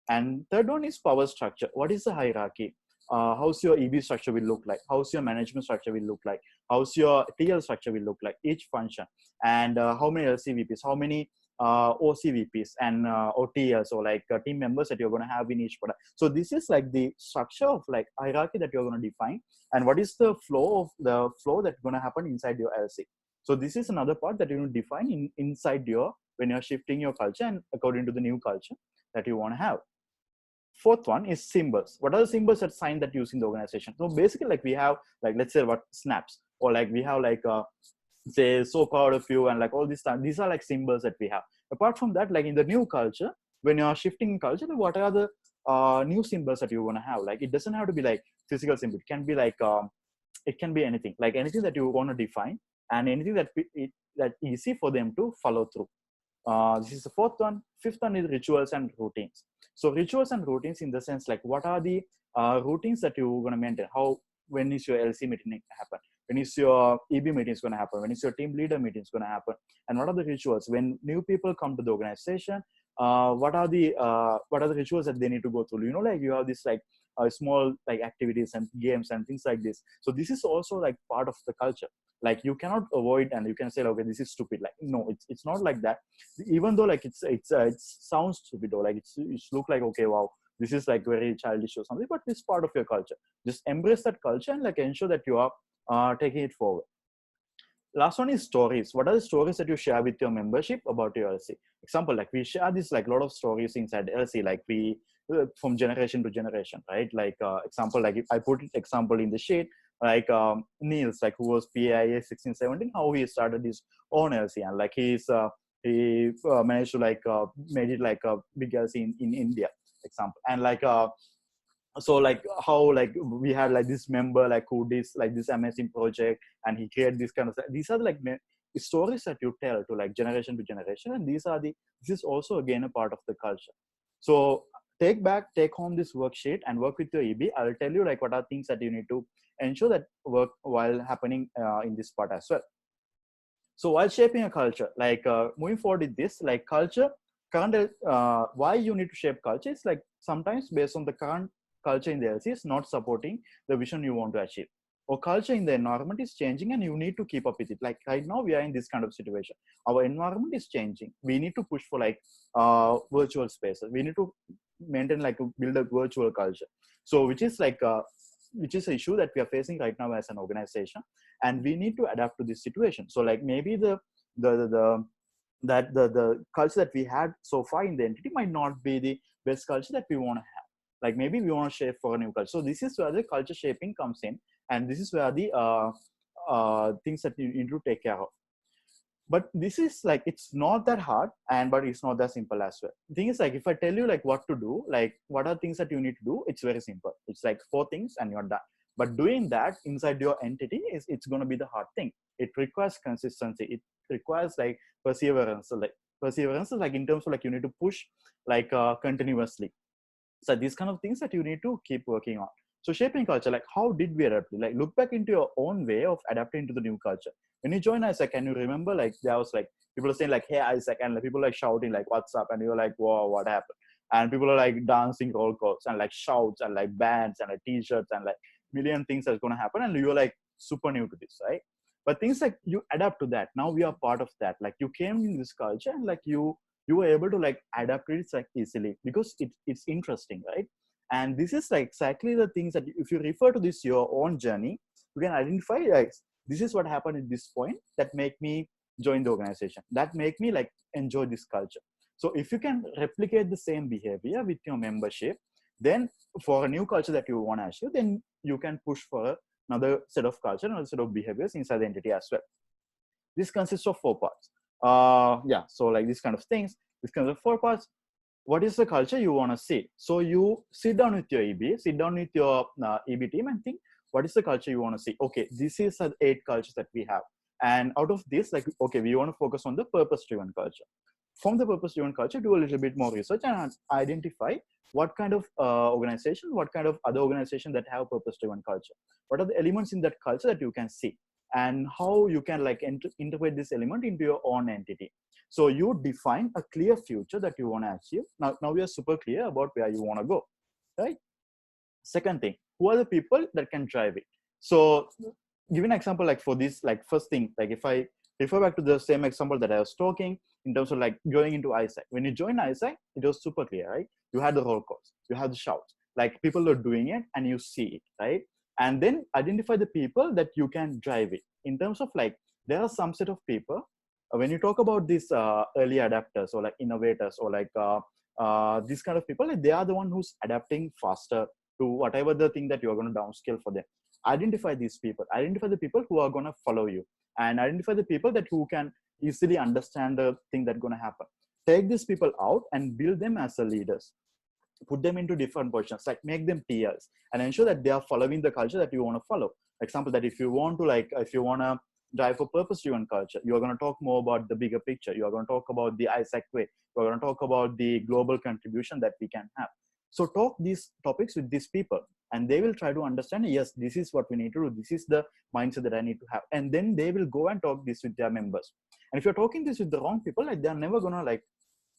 And third one is power structure. What is the hierarchy? How's your EB structure will look like? How's your management structure will look like? How's your TL structure will look like? Each function, and how many LCVPs, how many OCVPs and OTLs, or like team members that you're going to have in each product. So this is like the structure of like hierarchy that you're going to define, and what is the flow that's going to happen inside your LC. So this is another part that you will define inside when you're shifting your culture and according to the new culture that you want to have. Fourth one is symbols. What are the symbols that sign that use in the organization? So basically, like we have like, let's say what snaps, or like we have like say so proud of you, and like all this stuff. These are like symbols that we have. Apart from that, like in the new culture, when you are shifting culture, what are the new symbols that you want to have. Like it doesn't have to be like physical symbol. It can be like it can be anything, like anything that you want to define, and anything that easy for them to follow through. This is the fourth one. Fifth one is rituals and routines. So rituals and routines in the sense like what are the routines that you're going to maintain? How, when is your LC meeting happen? When is your EB meeting is going to happen? When is your team leader meeting is going to happen? And what are the rituals when new people come to the organization? What are the rituals that they need to go through? You know, like you have this like small like activities and games and things like this. So this is also like part of the culture. Like you cannot avoid and you can say, okay, this is stupid. Like no, it's not like that. Even though like it sounds stupid or like it's look like, okay, wow, this is like very childish or something, but it's part of your culture. Just embrace that culture and like ensure that you are taking it forward. Last one is stories. What are the stories that you share with your membership about your LC? Example, like we share this like a lot of stories inside LC, like we from generation to generation, right? Like example, like if I put example in the sheet, like Niels, like who was PIA 1617, how he started his own LC, and like he managed to like made it like a big LC in India, example, and like so like how like we had like this member like who did like this amazing project and he created this kind of, these are like stories that you tell to like generation to generation, and this is also again a part of the culture. So take home this worksheet and work with your EB. I'll tell you like what are things that you need to ensure that work while happening in this part as well. So while shaping a culture, like moving forward with this, like culture, current why you need to shape culture is like sometimes based on the current culture in the LC is not supporting the vision you want to achieve, or culture in the environment is changing and you need to keep up with it. Like right now we are in this kind of situation, our environment is changing, we need to push for like virtual spaces, we need to maintain like build a virtual culture. So which is like which is an issue that we are facing right now as an organization, and we need to adapt to this situation. So like maybe the culture that we had so far in the entity might not be the best culture that we want to have. Like maybe we want to shape for a new culture. So this is where the culture shaping comes in, and this is where the things that you need to take care of. But this is like, it's not that hard, but it's not that simple as well. The thing is like, if I tell you like what to do, like what are things that you need to do, it's very simple. It's like 4 things and you're done. But doing that inside your entity it's going to be the hard thing. It requires consistency. It requires like perseverance. So like perseverance is like in terms of like you need to push like continuously. So these kind of things that you need to keep working on. So shaping culture, like how did we adapt? Like look back into your own way of adapting to the new culture. When you join Isaac, can you remember like there was like people are saying like, hey Isaac, and like, people like shouting like what's up, and you're like, whoa, what happened? And people are like dancing roll calls and like shouts and like bands and like t-shirts and like million things that's going to happen, and you're like super new to this, right? But things like you adapt to that. Now we are part of that. Like you came in this culture and like you were able to like adapt to it like easily because it's interesting, right? And this is like exactly the things that if you refer to this your own journey, you can identify like this is what happened at this point that make me join the organization, that make me like enjoy this culture. So if you can replicate the same behavior with your membership, then for a new culture that you want to achieve, then you can push for another set of culture, another set of behaviors inside the entity as well. This consists of 4 parts. Yeah, so like these kind of things, this kind of 4 parts. What is the culture you want to see? So you sit down with your EB, sit down with your EB team and think, what is the culture you want to see? Okay, this is the 8 cultures that we have. And out of this, like, okay, we want to focus on the purpose-driven culture. From the purpose-driven culture, do a little bit more research and identify what kind of organization, what kind of other organization that have purpose-driven culture. What are the elements in that culture that you can see? And how you can like integrate this element into your own entity. So you define a clear future that you want to achieve. Now we are super clear about where you want to go, right? Second thing, who are the people that can drive it? So give an example like for this, like first thing, like if I refer back to the same example that I was talking in terms of like going into ISAC. When you join ISAC, it was super clear, right? You had the roll calls, you had the shouts, like people are doing it and you see it, right? And then identify the people that you can drive it. In terms of like, there are some set of people, when you talk about these early adapters or like innovators or like these kind of people, like they are the one who's adapting faster to whatever the thing that you're going to downscale for them. Identify these people, identify the people who are going to follow you, and identify the people that who can easily understand the thing that's going to happen. Take these people out and build them as the leaders. put them into different positions, like make them tiers and ensure that they are following the culture that you want to follow. Example, that if you want to drive for purpose-driven culture, you're going to talk more about the bigger picture. You're going to talk about the Isaac way. You're going to talk about the global contribution that we can have. So talk these topics with these people, and they will try to understand, yes, this is what we need to do. This is the mindset that I need to have. And then they will go and talk this with their members. And if you're talking this with the wrong people, like, they're never going to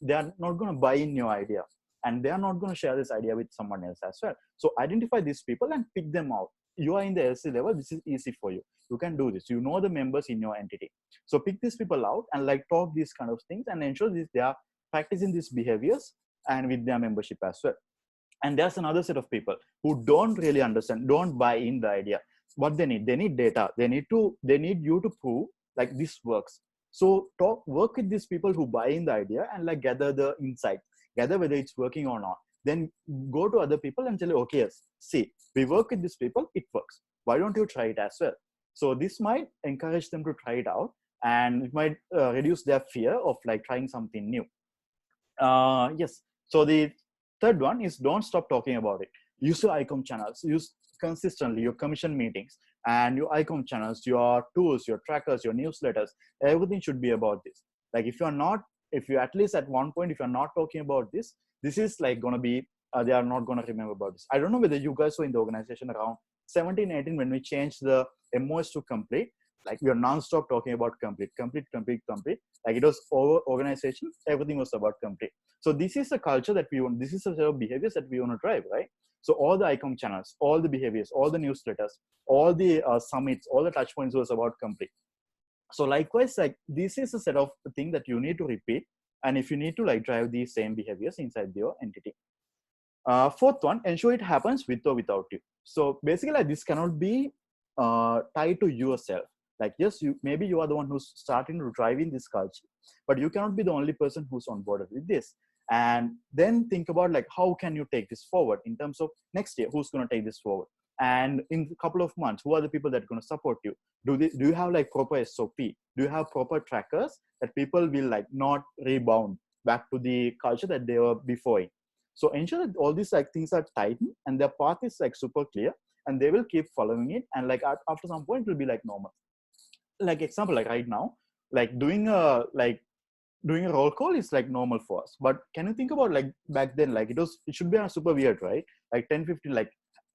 they are not going to buy in your idea, and they are not going to share this idea with someone else as well. So identify these people and pick them out. You are in the LC level, this is easy for you. You can do this. You know the members in your entity. So pick these people out and like talk these kind of things and ensure this they are practicing these behaviors and with their membership as well. And there's another set of people who don't really understand, don't buy in the idea. What they need data. They need you to prove like this works. So work with these people who buy in the idea and like gather the insight, gather whether it's working or not. Then go to other people and tell you, okay, yes, see, we work with these people, it works. Why don't you try it as well? So this might encourage them to try it out, and it might reduce their fear of like trying something new. Yes. So the third one is don't stop talking about it. Use your ICOM channels. Use consistently your commission meetings and your ICOM channels, your tools, your trackers, your newsletters. Everything should be about this. Like if you at least at one point, if you're not talking about this, this is like going to be, they are not going to remember about this. I don't know whether you guys were in the organization around 17, 18 when we changed the MOS to complete. Like we are non-stop talking about complete. Like it was over organization, everything was about complete. So this is a culture that we want, this is a set of behaviors that we want to drive, right? So all the ICOM channels, all the behaviors, all the newsletters, all the summits, all the touch points was about complete. So likewise, like this is a set of thing that you need to repeat. And if you need to like drive these same behaviors inside your entity. Fourth one, ensure it happens with or without you. So basically like this cannot be tied to yourself. Like, yes, maybe you are the one who's starting to drive in this culture, but you cannot be the only person who's on board with this. And then think about like, how can you take this forward in terms of next year, who's going to take this forward? And in a couple of months, who are the people that are going to support you? Do you have like proper SOP? Do you have proper trackers that people will like not rebound back to the culture that they were before in? So ensure that all these like things are tightened and their path is like super clear, and they will keep following it. And like after some point, it will be like normal. Like example, like right now, like doing a roll call is like normal for us. But can you think about like back then, like it should be super weird, right? Like 10, 15, like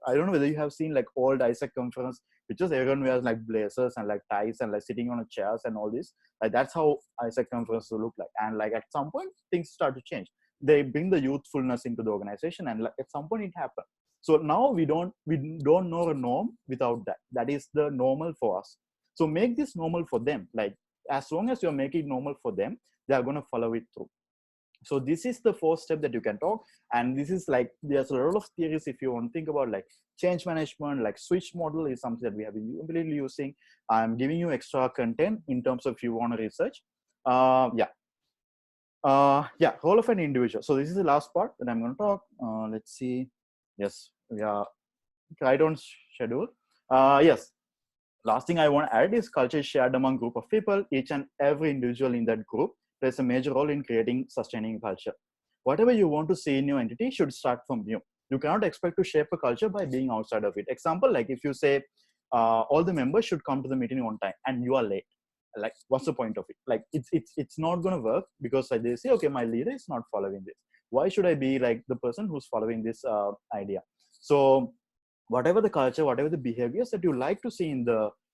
I don't know whether you have seen like old Isaac conference, which is everyone wears like blazers and like ties and like sitting on a chairs and all this. Like that's how Isaac conference will look like. And like at some point things start to change. They bring the youthfulness into the organization, and like at some point it happened. So now we don't know a norm without that. That is the normal for us. So make this normal for them. Like as long as you're making it normal for them, they are going to follow it through. So this is the fourth step that you can talk. And this is like, there's a lot of theories if you want to think about like change management, like switch model is something that we have been completely using. I'm giving you extra content in terms of if you want to research. Yeah, role of an individual. So this is the last part that I'm going to talk. Let's see. Yes, we are right on schedule. Yes. Last thing I want to add is culture is shared among group of people. Each and every individual in that group plays a major role in creating sustaining culture. Whatever you want to see in your entity should start from you. You cannot expect to shape a culture by being outside of it. Example, like if you say all the members should come to the meeting on time and you are late, like what's the point of it? Like it's not going to work, because like they say, okay, my leader is not following this. Why should I be like the person who's following this idea? So whatever the culture, whatever the behaviors that you like to see in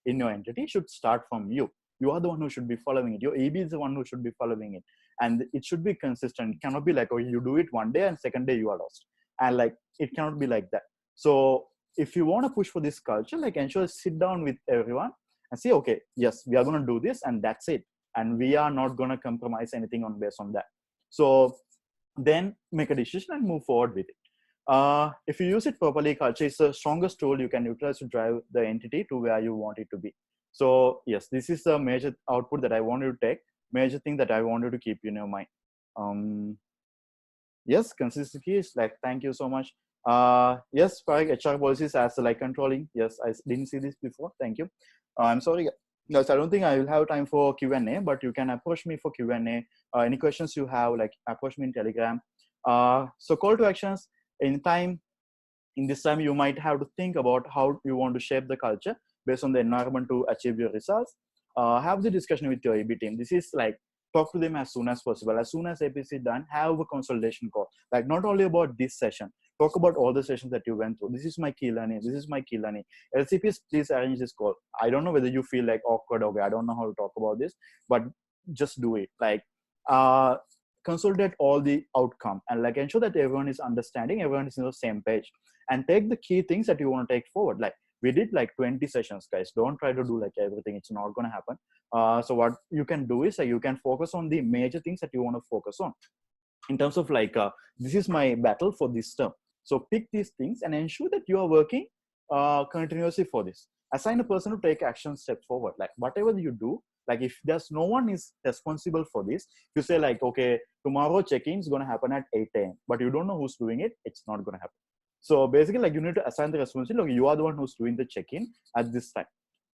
your entity should start from you. You are the one who should be following it. Your EB is the one who should be following it. And it should be consistent. It cannot be like, oh, you do it one day and second day you are lost. And like, it cannot be like that. So if you want to push for this culture, like ensure sit down with everyone and say, okay, yes, we are going to do this and that's it. And we are not going to compromise anything based on that. So then make a decision and move forward with it. If you use it properly, culture is the strongest tool you can utilize to drive the entity to where you want it to be. So yes, this is the major output that I wanted to take, major thing that I wanted to keep in your mind. Yes, consistency is like, thank you so much. Yes, Parag, HR policies as like controlling. Yes, I didn't see this before. Thank you. I'm sorry, guys, I don't think I will have time for Q&A, but you can approach me for Q&A. Any questions you have, like approach me in Telegram. So call to actions. in time, in this time, you might have to think about how you want to shape the culture based on the environment to achieve your results. Have the discussion with your AB team. This is like, talk to them as soon as possible. As soon as APC done, have a consultation call. Like, not only about this session, talk about all the sessions that you went through. This is my key learning. This is my key learning. LCPs, please arrange this call. I don't know whether you feel like awkward. Okay, I don't know how to talk about this, but just do it. Like, consolidate all the outcome and like ensure that everyone is understanding, everyone is on the same page, and take the key things that you want to take forward. Like, we did like 20 sessions, guys. Don't try to do like everything. It's not going to happen. So what you can do is you can focus on the major things that you want to focus on in terms of like, this is my battle for this term. So pick these things and ensure that you are working continuously for this. Assign a person to take action steps forward. Like, whatever you do, like if there's no one is responsible for this, you say like, okay, tomorrow check-in is going to happen at 8 a.m. but you don't know who's doing it, it's not going to happen. So basically, like, you need to assign the responsibility. Like, you are the one who's doing the check-in at this time.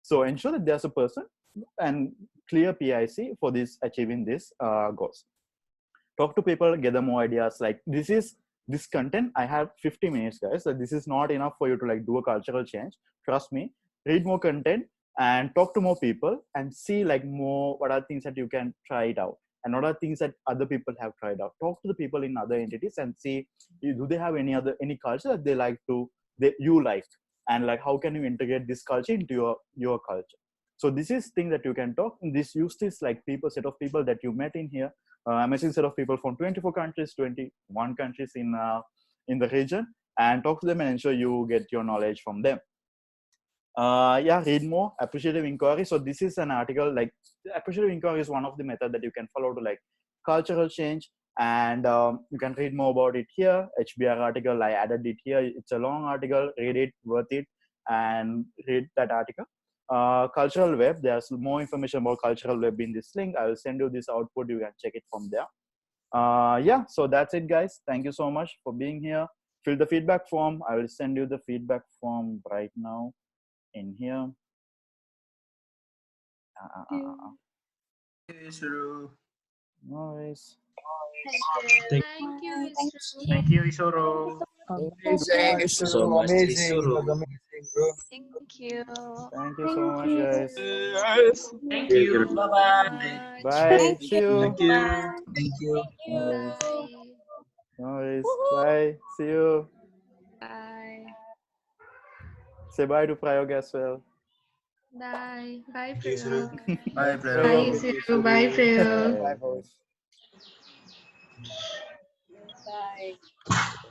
So ensure that there's a person and clear PIC for this, achieving this goals. Talk to people, gather more ideas. Like, this content, I have 50 minutes, guys. So this is not enough for you to like do a cultural change. Trust me, read more content and talk to more people and see like more what are things that you can try it out and what are things that other people have tried out. Talk to the people in other entities and see, do they have any culture that they like to, you like, and like how can you integrate this culture into your culture. So this is thing that you can talk. This use this like set of people that you met in here, amazing set of people from 24 countries, 21 countries in the region, and talk to them and ensure you get your knowledge from them. Yeah, read more. Appreciative inquiry. So this is an article, like appreciative inquiry is one of the method that you can follow to like cultural change, and you can read more about it here. HBR article, I added it here. It's a long article. Read it, worth it, and read that article. Cultural web, there's more information about cultural web in this link. I will send you this output. You can check it from there. Yeah, so that's it, guys. Thank you so much for being here. Fill the feedback form. I will send you the feedback form right now in here. Isuru. Nice. Thank Thank you, Isuru. Amazing, So much, amazing, Isuru. amazing, bro. Thank you. Thank you so much, guys. Yes. Thank you. Bye bye. Bye. See you. Thank you. Thank you. Nice. Bye. Nice. Bye. See you. Bye. Say bye to Prayog as well. Bye. Bye, Isuru. Priyog. Bye, Prayog. Bye, Prero. Isuru. Bye, Freya. Bye. Bye.